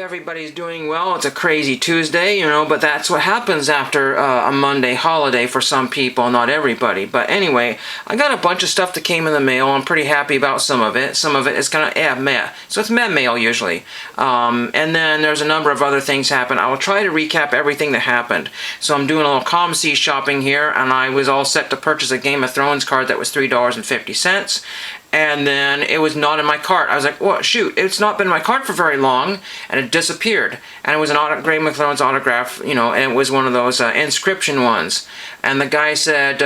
everybody's doing well. It's a crazy Tuesday, but that's what happens after a Monday holiday for some people, not everybody. But anyway, I got a bunch of stuff that came in the mail. I'm pretty happy about some of it. Some of it is kind of meh. So it's meh mail usually. And then there's a number of other things happen. I will try to recap everything that happened. So I'm doing a little ComC shopping here, and I was all set to purchase a Game of Thrones card that was $3.50. And then it was not in my cart. I was like, well, shoot, it's not been in my cart for very long, and it disappeared. And it was an Game of Thrones autograph, and it was one of those inscription ones. And the guy said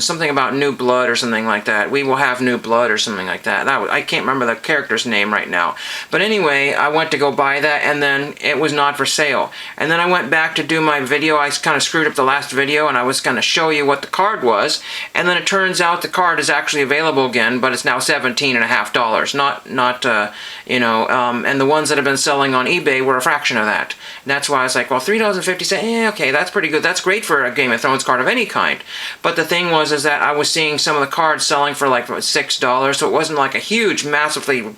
something about new blood or something like that. We will have new blood or something like that. I can't remember the character's name right now. But anyway, I went to go buy that, and then it was not for sale. And then I went back to do my video. I kind of screwed up the last video, and I was going to show you what the card was. And then it turns out the card is actually available again, but it's now $17.50, and the ones that have been selling on eBay were a fraction of that. And that's why I was like, well, $3.50, okay, that's pretty good. That's great for a Game of Thrones card of any kind. But the thing is that I was seeing some of the cards selling for like $6, so it wasn't like a huge, massively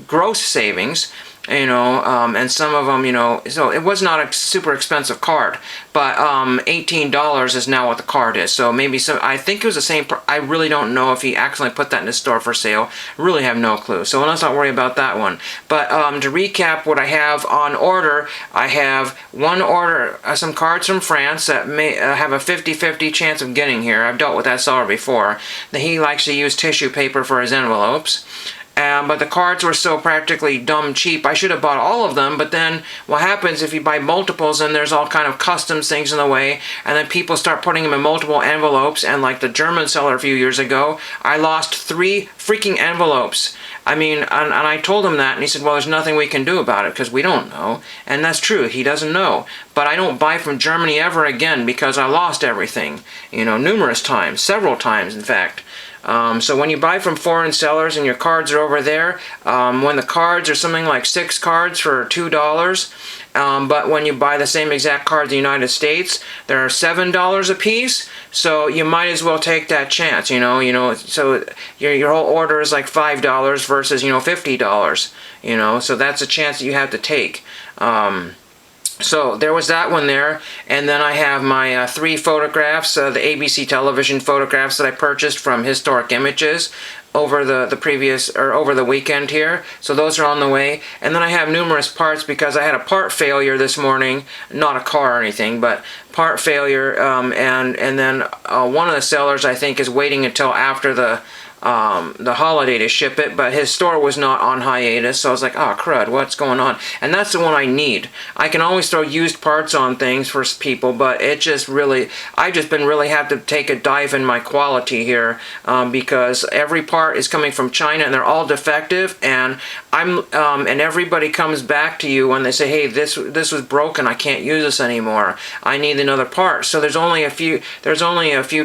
gross savings. And some of them, so it was not a super expensive card, but $18 is now what the card is. So maybe I think it was the same. I really don't know if he accidentally put that in the store for sale. Really have no clue. So let's not worry about that one. But to recap what I have on order, I have one order, some cards from France that may have a 50-50 chance of getting here. I've dealt with that seller before. He likes to use tissue paper for his envelopes. But the cards were so practically dumb cheap. I should have bought all of them, but then what happens if you buy multiples and there's all kind of customs things in the way, and then people start putting them in multiple envelopes, and like the German seller a few years ago, I lost 3 freaking envelopes. I mean, and I told him that, and he said, well, there's nothing we can do about it because we don't know. And that's true, he doesn't know. But I don't buy from Germany ever again because I lost everything, numerous times, several times in fact. So when you buy from foreign sellers and your cards are over there, when the cards are something like 6 cards for $2, but when you buy the same exact card in the United States, they're $7 a piece, so you might as well take that chance, so your whole order is like $5 versus, $50, so that's a chance that you have to take. So there was that one there, and then I have my 3 photographs, the ABC television photographs that I purchased from Historic Images over over the weekend here. So those are on the way. And then I have numerous parts because I had a part failure this morning, not a car or anything, but part failure, and then one of the sellers I think is waiting until after the holiday to ship it, but his store was not on hiatus, so I was like, oh crud, what's going on? And that's the one I need. I can always throw used parts on things for people, but it just really, I just been really have to take a dive in my quality here, because every part is coming from China and they're all defective, and and everybody comes back to you when they say, hey, this was broken, I can't use this anymore, I need another part. So there's only a few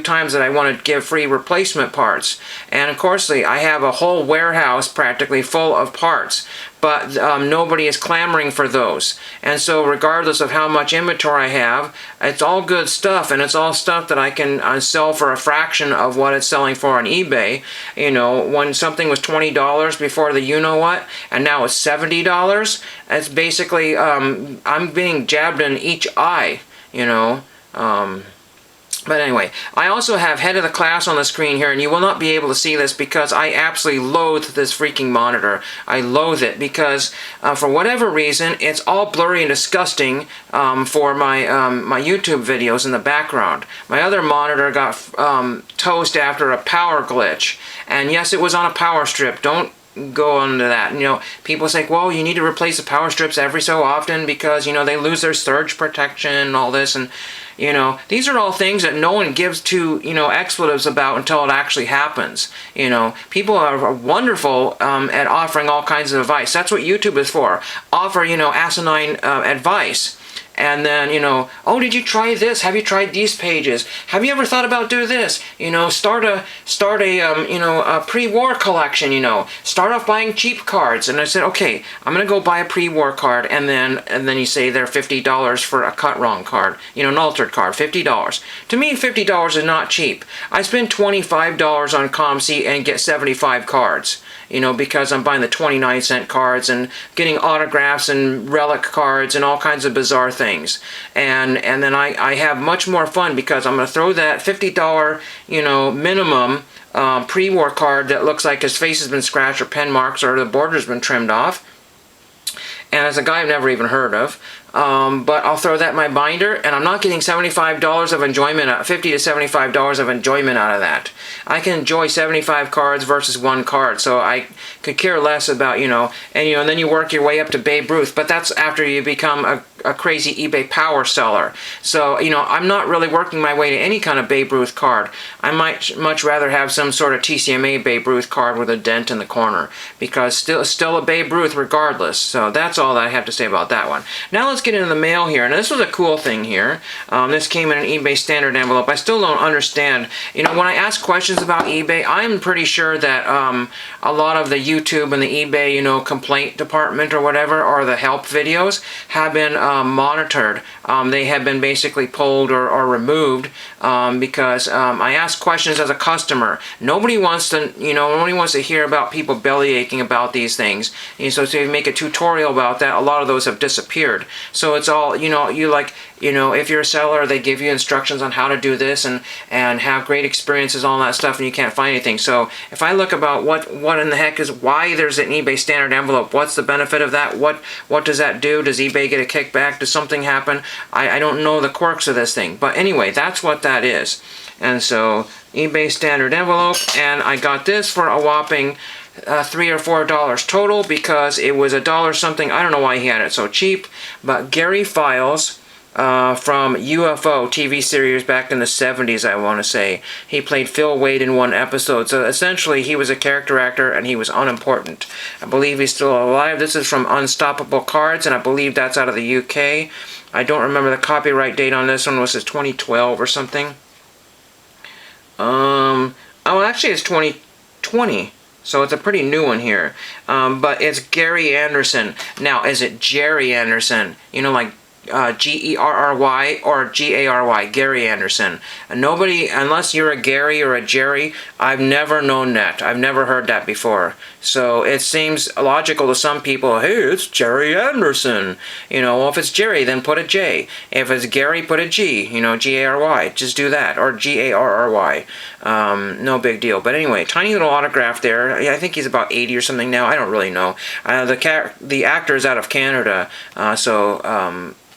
times that I want to give free replacement parts. And of course, I have a whole warehouse practically full of parts, but nobody is clamoring for those. And so regardless of how much inventory I have, it's all good stuff, and it's all stuff that I can sell for a fraction of what it's selling for on eBay. When something was $20 before the you-know-what, and now it's $70, it's basically, I'm being jabbed in each eye, But anyway, I also have head of the class on the screen here, and you will not be able to see this because I absolutely loathe this freaking monitor. I loathe it because for whatever reason, it's all blurry and disgusting for my YouTube videos in the background. My other monitor got toast after a power glitch, and yes, it was on a power strip. Don't go into that. People say, well, you need to replace the power strips every so often because, they lose their surge protection and all this, and these are all things that no one gives two, expletives about until it actually happens. People are wonderful at offering all kinds of advice. That's what YouTube is for. Offer, asinine advice. and then, oh, did you try this? Have you tried these pages? Have you ever thought about do this? Start a pre-war collection, start off buying cheap cards. And I said, okay, I'm going to go buy a pre-war card, and then you say they're $50 for a cut wrong card, an altered card, $50. To me, $50 is not cheap. I spend $25 on ComC and get 75 cards, because I'm buying the 29-cent cards and getting autographs and relic cards and all kinds of bizarre things. And then I have much more fun because I'm going to throw that $50, minimum pre-war card that looks like his face has been scratched or pen marks or the border's been trimmed off. And it's a guy I've never even heard of. But I'll throw that in my binder, and I'm not getting $75 of enjoyment, $50 to $75 of enjoyment out of that. I can enjoy 75 cards versus one card, so I could care less about, and then you work your way up to Babe Ruth, but that's after you become a crazy eBay power seller. So, I'm not really working my way to any kind of Babe Ruth card. I might much rather have some sort of TCMA Babe Ruth card with a dent in the corner, because still a Babe Ruth regardless. So that's all that I have to say about that one. Now let's get into the mail here, and this was a cool thing here. This came in an eBay standard envelope. I still don't understand. When I ask questions about eBay, I'm pretty sure that a lot of the YouTube and the eBay, complaint department or whatever, or the help videos have been monitored. They have been basically pulled or removed because I ask questions as a customer. Nobody wants to hear about people belly aching about these things. So if you make a tutorial about that, a lot of those have disappeared. So it's all, if you're a seller, they give you instructions on how to do this and have great experiences, all that stuff, and you can't find anything. So if I look about what in the heck is, why there's an eBay standard envelope, what's the benefit of that, what does that do, does eBay get a kickback, does something happen, I don't know the quirks of this thing. But anyway, that's what that is. And so eBay standard envelope, and I got this for a whopping $3 or $4 total because it was $1 something. I don't know why he had it so cheap, but Gary Files from UFO TV series back in the 70s, I want to say. He played Phil Wade in one episode, so essentially he was a character actor and he was unimportant. I believe he's still alive. This is from Unstoppable Cards, and I believe that's out of the UK. I don't remember the copyright date on this one. Was it 2012 or something? Oh, actually it's 2020. So it's a pretty new one here. But it's Gary Anderson. Now, is it Jerry Anderson? Like Gerry or Gary, Gary Anderson. And nobody, unless you're a Gary or a Jerry, I've never known that. I've never heard that before. So it seems logical to some people, hey, it's Jerry Anderson. Well, if it's Jerry, then put a J. If it's Gary, put a G, Gary. Just do that. Or Garry. No big deal. But anyway, tiny little autograph there. I think he's about 80 or something now. I don't really know. The actor is out of Canada,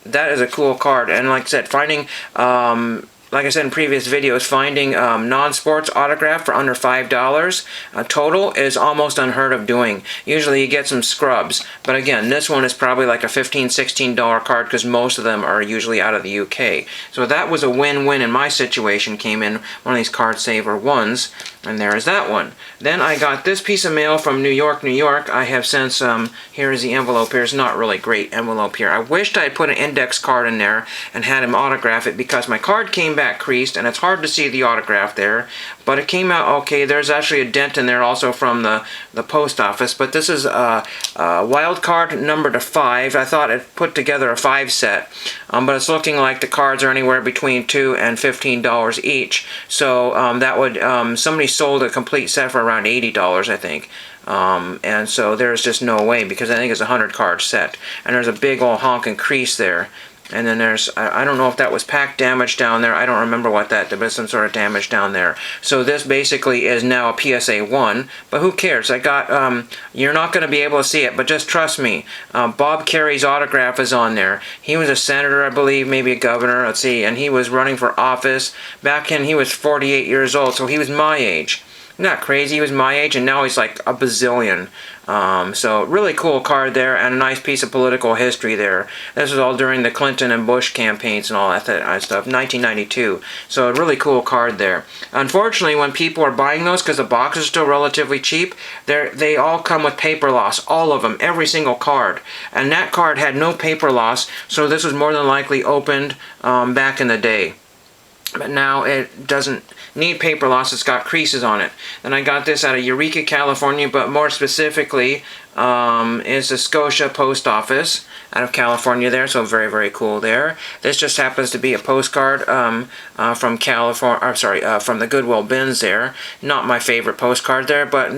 that is a cool card. And like I said, finding, like I said in previous videos, finding non-sports autograph for under $5 total is almost unheard of doing. Usually you get some scrubs. But again, this one is probably like a $15, $16 card because most of them are usually out of the UK. So that was a win-win in my situation. Came in one of these card saver ones. And there is that one. Then I got this piece of mail from New York, New York. I have since, here is the envelope here. It's not really great envelope here. I wished I had put an index card in there and had him autograph it because my card came back creased and it's hard to see the autograph there. But it came out okay. There's actually a dent in there also from the post office. But this is a wild card number to 5. I thought it put together a 5 set. But it's looking like the cards are anywhere between $2 and $15 each. So that would, somebody sold a complete set for around $80, I think. And so there's just no way because I think it's a 100 card set. And there's a big old honking crease there. And then there's, I don't know if that was pack damage down there. I don't remember what that did, but some sort of damage down there. So this basically is now a PSA 1, but who cares? I got, you're not going to be able to see it, but just trust me. Bob Kerry's autograph is on there. He was a senator, I believe, maybe a governor, let's see, and he was running for office. Back then he was 48 years old, so he was my age. Not crazy. He was my age, and now he's like a bazillion. So really cool card there, and a nice piece of political history there. This was all during the Clinton and Bush campaigns and all that stuff, 1992. So a really cool card there. Unfortunately, when people are buying those, because the box is still relatively cheap, they all come with paper loss, all of them, every single card. And that card had no paper loss, so this was more than likely opened back in the day. But now it doesn't need paper loss. It's got creases on it. And I got this out of Eureka, California, but more specifically is the Scotia Post Office out of California there, so very, very cool there. This just happens to be a postcard from California, from the Goodwill bins there. Not my favorite postcard there, but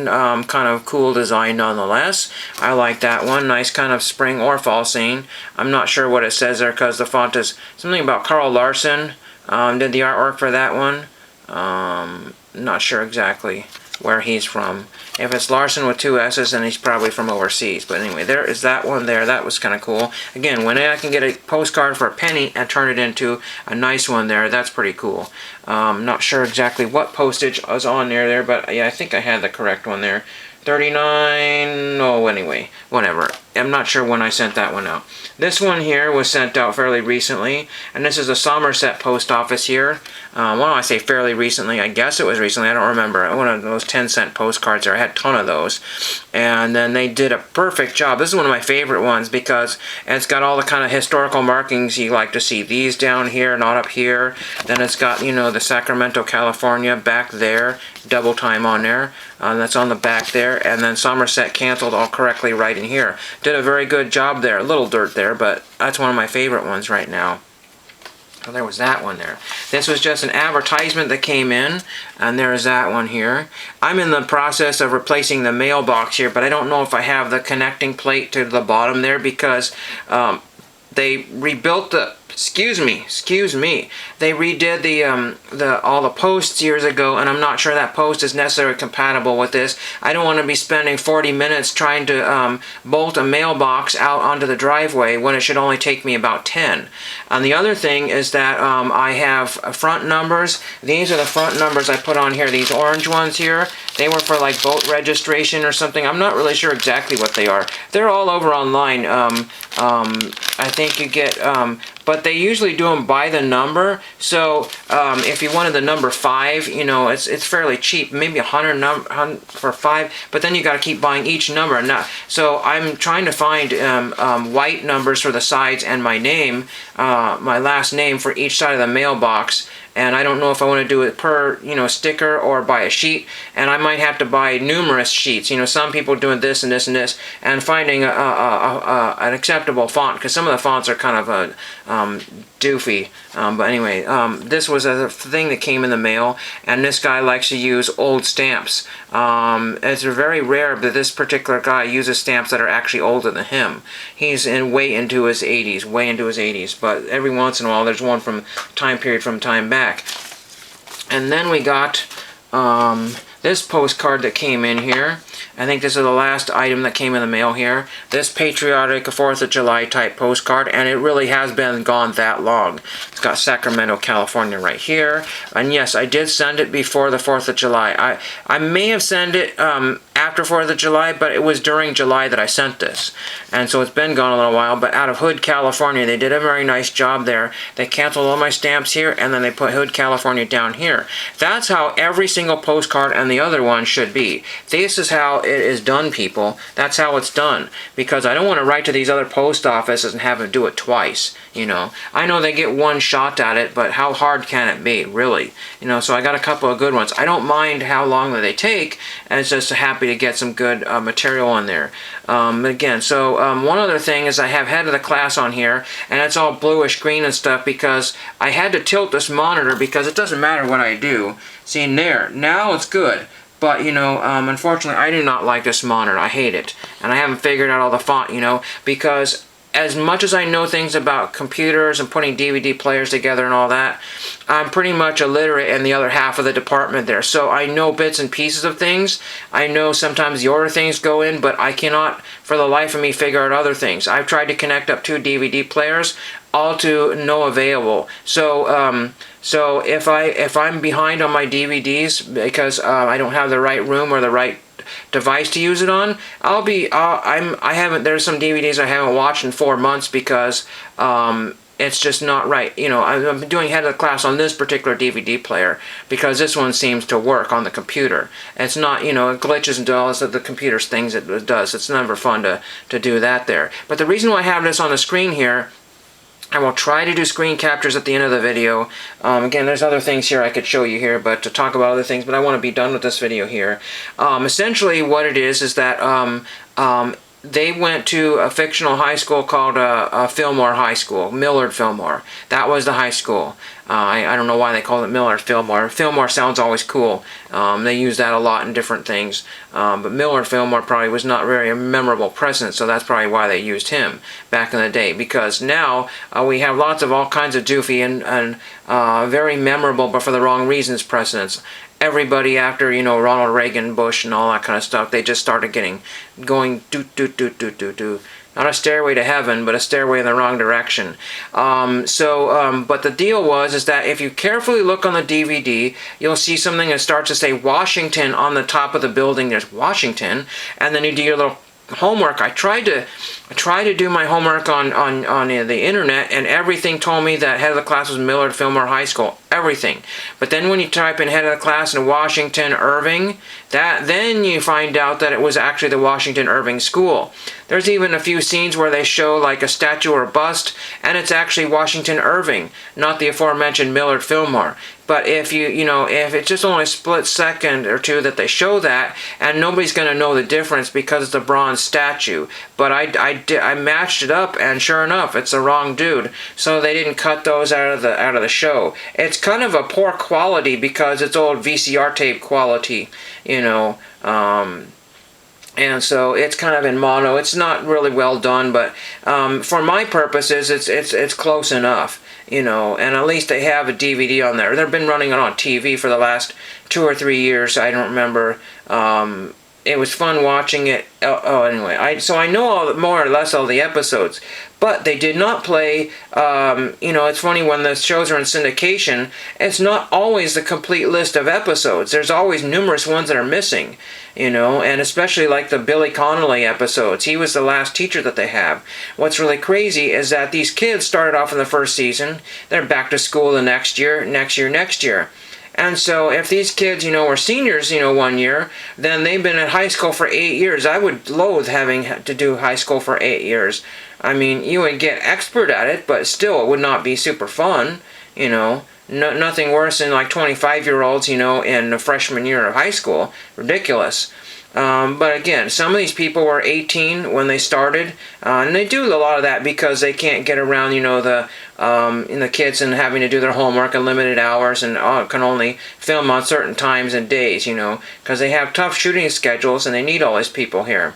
kind of cool design nonetheless. I like that one. Nice kind of spring or fall scene. I'm not sure what it says there because the font is something about Carl Larson. Did the artwork for that one. Not sure exactly where he's from. If it's Larson with 2 S's, then he's probably from overseas. But anyway, there is that one there. That was kind of cool. Again, when I can get a postcard for a penny and turn it into a nice one there, that's pretty cool. Not sure exactly what postage was on there, but yeah, I think I had the correct one there. 39, oh, anyway, whatever. I'm not sure when I sent that one out. This one here was sent out fairly recently, and this is a Somerset post office here. Well, I say fairly recently, I guess it was recently, I don't remember. One of those 10-cent postcards there, I had a ton of those. And then they did a perfect job. This is one of my favorite ones because it's got all the kind of historical markings you like to see. These down here, not up here. Then it's got, you know, the Sacramento, California back there, double time on there. That's on the back there, and then Somerset canceled all correctly right in here. Did a very good job there. A little dirt there, but that's one of my favorite ones right now. So there was that one there. This was just an advertisement that came in, and there's that one here. I'm in the process of replacing the mailbox here, but I don't know if I have the connecting plate to the bottom there because they rebuilt the... Excuse me. They redid all the posts years ago, and I'm not sure that post is necessarily compatible with this. I don't want to be spending 40 minutes trying to bolt a mailbox out onto the driveway when it should only take me about 10. And the other thing is that I have front numbers. These are the front numbers I put on here. These orange ones here, they were for like boat registration or something. I'm not really sure exactly what they are. They're all over online. I think you get... but they usually do them by the number. So if you wanted the number 5, you know, it's fairly cheap, maybe 100 for 5. But then you got to keep buying each number. So I'm trying to find white numbers for the sides and my name, my last name for each side of the mailbox. And I don't know if I want to do it per, you know, sticker or by a sheet. And I might have to buy numerous sheets. You know, some people doing this and this and this, and finding an acceptable font, because some of the fonts are kind of doofy. But anyway, this was a thing that came in the mail, and this guy likes to use old stamps. It's very rare that this particular guy uses stamps that are actually older than him. He's way into his 80s, but every once in a while there's one from time back. And then we got this postcard that came in here. I think this is the last item that came in the mail here. This patriotic 4th of July type postcard, and it really has been gone that long. It's got Sacramento, California right here. And yes, I did send it before the 4th of July. I may have sent it after 4th of July, but it was during July that I sent this. And so it's been gone a little while, but out of Hood, California, they did a very nice job there. They canceled all my stamps here, and then they put Hood, California down here. That's how every single postcard and the other one should be. This is how it is done, people. That's how it's done. Because I don't want to write to these other post offices and have them do it twice, you know. I know they get one shot at it, but how hard can it be, really? You know, so I got a couple of good ones. I don't mind how long that they take, and it's just happy to get some good material in there. Again, so one other thing is I have head of the class on here, and it's all bluish green and stuff because I had to tilt this monitor because it doesn't matter what I do. See, in there, now it's good. But, you know, unfortunately, I do not like this monitor. I hate it. And I haven't figured out all the font, you know, because as much as I know things about computers and putting DVD players together and all that, I'm pretty much illiterate in the other half of the department there. So I know bits and pieces of things. I know sometimes the order things go in, but I cannot, for the life of me, figure out other things. I've tried to connect up 2 DVD players. all to no available. So if I'm behind on my DVDs because I don't have the right room or the right device to use it on, there's some DVDs I haven't watched in 4 months because it's just not right. I'm doing head of the class on this particular DVD player because this one seems to work on the computer. It's not, it glitches and all this of the computer's things it does. It's never fun to do that there. But the reason why I have this on the screen here, I will try to do screen captures at the end of the video. Again, there's other things here I could show you here, but to talk about other things, but I want to be done with this video here. Essentially what it is that they went to a fictional high school called Fillmore High School, Millard Fillmore. That was the high school. I don't know why they called it Millard Fillmore. Fillmore sounds always cool. They use that a lot in different things. But Millard Fillmore probably was not very memorable president, so that's probably why they used him back in the day. Because now we have lots of all kinds of doofy and very memorable, but for the wrong reasons, presidents. Everybody after, Ronald Reagan, Bush, and all that kind of stuff, they just started going do. Not a stairway to heaven, but a stairway in the wrong direction. But the deal is that if you carefully look on the DVD, you'll see something that starts to say Washington on the top of the building. There's Washington, and then you do your little homework. I tried to do my homework on the internet, and everything told me that head of the class was Millard Fillmore High School. Everything. But then when you type in head of the class in Washington Irving, then you find out that it was actually the Washington Irving School. There's even a few scenes where they show like a statue or a bust, and it's actually Washington Irving, not the aforementioned Millard Fillmore. But if if it's just only a split second or two that they show that, and nobody's going to know the difference because it's a bronze statue. But I matched it up, and sure enough, it's the wrong dude. So they didn't cut those out of the show. It's kind of a poor quality because it's old VCR tape quality, and so it's kind of in mono. It's not really well done, but for my purposes, it's close enough. And at least they have a DVD on there. They've been running it on TV for the last 2 or 3 years. I don't remember. It was fun watching it. Anyway, so I know more or less all the episodes, but they did not play. It's funny when the shows are in syndication. It's not always the complete list of episodes. There's always numerous ones that are missing. And especially like the Billy Connolly episodes. He was the last teacher that they have. What's really crazy is that these kids started off in the first season. They're back to school the next year. And so if these kids, were seniors, 1 year, then they've been at high school for 8 years. I would loathe having to do high school for 8 years. I mean, you would get expert at it, but still it would not be super fun, Nothing worse than like 25-year-olds, in the freshman year of high school. Ridiculous. But again, some of these people were 18 when they started, and they do a lot of that because they can't get around, the kids and having to do their homework in limited hours and can only film on certain times and days, because they have tough shooting schedules and they need all these people here.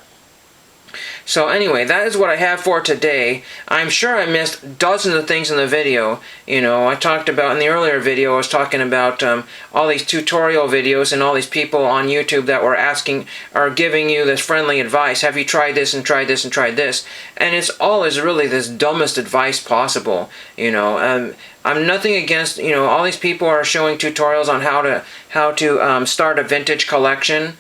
So anyway, that is what I have for today. I'm sure I missed dozens of things in the video. I talked about in the earlier video, I was talking about all these tutorial videos and all these people on YouTube that are giving you this friendly advice. Have you tried this and tried this and tried this? And it's really this dumbest advice possible. I'm nothing against, all these people are showing tutorials on how to start a vintage collection.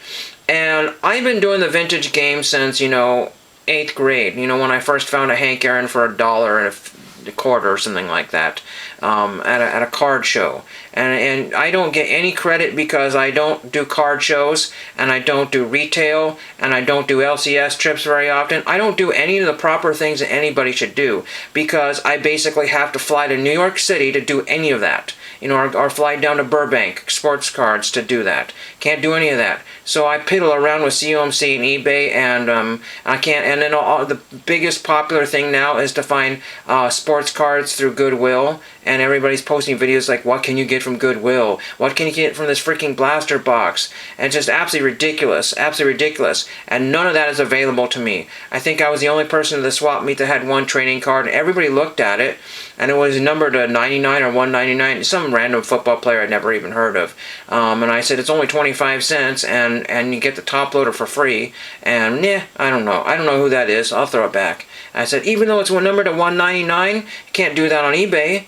And I've been doing the vintage game since, 8th grade, when I first found a Hank Aaron for $1.25 or something like that at a card show. And I don't get any credit because I don't do card shows, and I don't do retail, and I don't do LCS trips very often. I don't do any of the proper things that anybody should do because I basically have to fly to New York City to do any of that. Or fly down to Burbank, sports cards to do that. Can't do any of that. So I piddle around with COMC and eBay, and I can't. And then the biggest popular thing now is to find sports cards through Goodwill, and everybody's posting videos like, what can you get from Goodwill? What can you get from this freaking blaster box? And it's just absolutely ridiculous, and none of that is available to me. I think I was the only person at the swap meet that had one trading card, and everybody looked at it, and it was numbered to 99 or 199, some random football player I'd never even heard of. And I said, it's only 25 cents, and you get the top loader for free. And I don't know who that is. I'll throw it back. I said, even though it's one number to 199, you can't do that on eBay.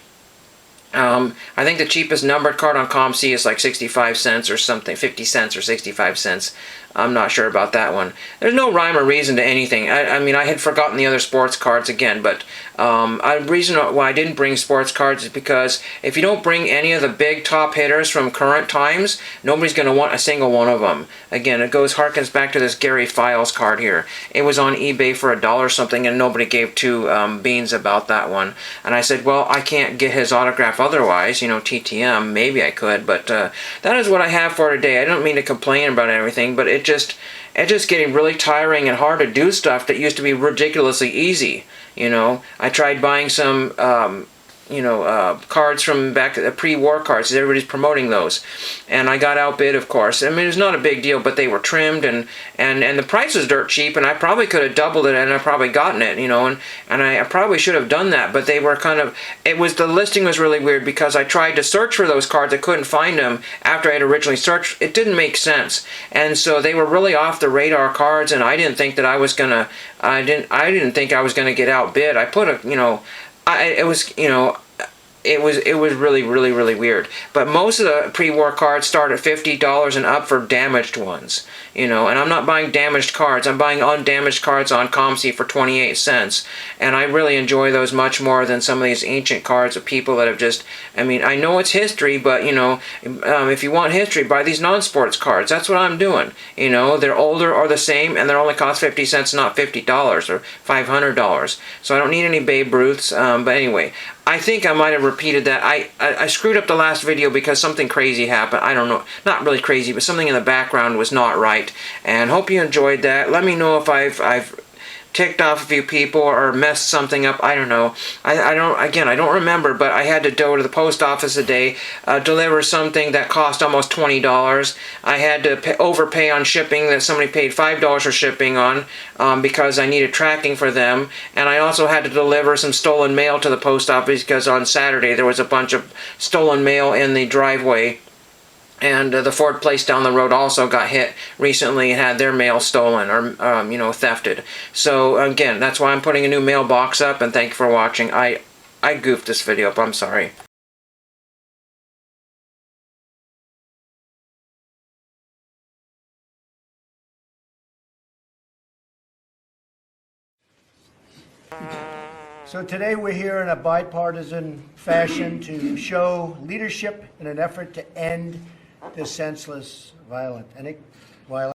I think the cheapest numbered card on ComC is like 65 cents or something, 50 cents or 65 cents. I'm not sure about that one. There's no rhyme or reason to anything. I mean, I had forgotten the other sports cards again, but the reason why I didn't bring sports cards is because if you don't bring any of the big top hitters from current times, nobody's going to want a single one of them. Again, it harkens back to this Gary Files card here. It was on eBay for $1 something, and nobody gave two beans about that one. And I said, well, I can't get his autograph otherwise, you know, TTM, maybe I could, but that is what I have for today. I don't mean to complain about everything, but it's just getting really tiring and hard to do stuff that used to be ridiculously easy. You know, I tried buying some cards from back, pre-war cards. Everybody's promoting those, and I got outbid, of course. I mean, it's not a big deal, but they were trimmed, and the price was dirt cheap, and I probably could have doubled it, and I probably gotten it, you know, and I probably should have done that, but they were kind of, the listing was really weird because I tried to search for those cards, I couldn't find them after I had originally searched. It didn't make sense, and so they were really off the radar cards, and I didn't think that I was gonna, I didn't think I was gonna get outbid. I put a, you know, it was really, really, really weird. But most of the pre-war cards start at $50 and up for damaged ones, you know. And I'm not buying damaged cards. I'm buying undamaged cards on ComC for 28 cents. And I really enjoy those much more than some of these ancient cards of people that have just, I mean, I know it's history, but, you know, if you want history, buy these non-sports cards. That's what I'm doing. You know, they're older or the same, and they only cost 50 cents, not $50 or $500. So I don't need any Babe Ruths. But anyway, I think I might have repeated that. I screwed up the last video because something crazy happened. I don't know. Not really crazy, but something in the background was not right. And hope you enjoyed that. Let me know if I've ticked off a few people or messed something up. I don't know. I don't remember, but I had to go to the post office today, deliver something that cost almost $20. I had to overpay on shipping that somebody paid $5 for shipping on because I needed tracking for them. And I also had to deliver some stolen mail to the post office because on Saturday there was a bunch of stolen mail in the driveway. And the Ford place down the road also got hit recently and had their mail stolen or, you know, thefted. So, again, that's why I'm putting a new mailbox up, and thank you for watching. I goofed this video up. I'm sorry. So today we're here in a bipartisan fashion to show leadership in an effort to end this senseless violence.